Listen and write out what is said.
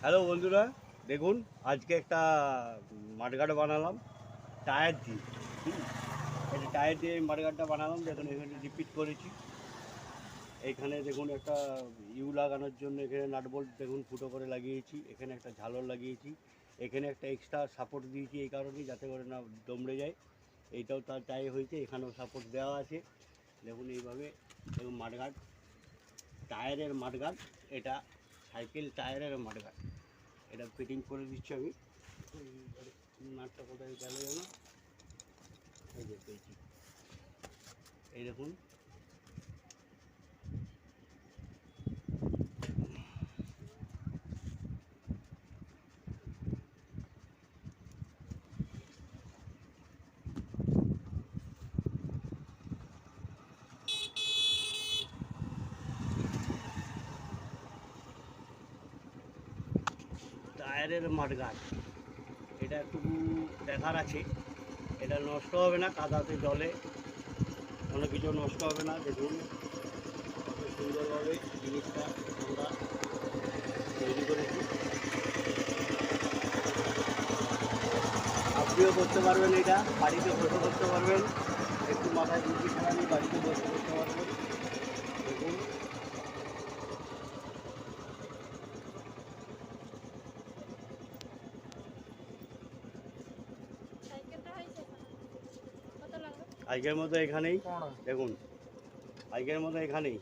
Hello বন্ধুরা, দেখুন আজকে একটা মাঠগাট বানালাম টায়ার দিয়ে। এই টায়ার দিয়ে মাঠগাটটা বানালাম। দেখুন এখানে রিপিট করেছি। এইখানে দেখুন একটা লাগানোর জন্য এখানে নাটবোল্ট দেখুন ফুটো করে লাগিয়েছি। এখানে একটা ঝালর লাগিয়েছি। এখানে একটা এক্সট্রা সাপোর্ট দিয়েছি এই কারণেই যাতে করে না দমড়ে যায়। এইটাও তার তাই হয়েছে, এখানেও সাপোর্ট দেওয়া আছে। দেখুন এইভাবে দেখুন মাঠগাট, টায়ারের মাঠগাট। এটা সাইকেল টায়ারের মাঠগাট। এটা ফিটিং করে দিচ্ছি আমি। নাটটা কোথায় গেল যেন, এই যে পেয়েছি। এই দেখুন টায়ারের মাঠগাট। এটা একটু দেখার আছে, এটা নষ্ট হবে না কাদাতে জলে, কোনো কিছু নষ্ট হবে না। দেখুন কত সুন্দরভাবে জিনিসটা আমরা তৈরি করেছি। আপনিও করতে পারবেন, এটা বাড়িতে বসে করতে পারবেন। একটু মাথায় বুদ্ধি খাটানি বাড়িতে বসে করতে পারবেন। দেখুন আজকের মতো এখানেই। দেখুন আজকের মতো এখানেই।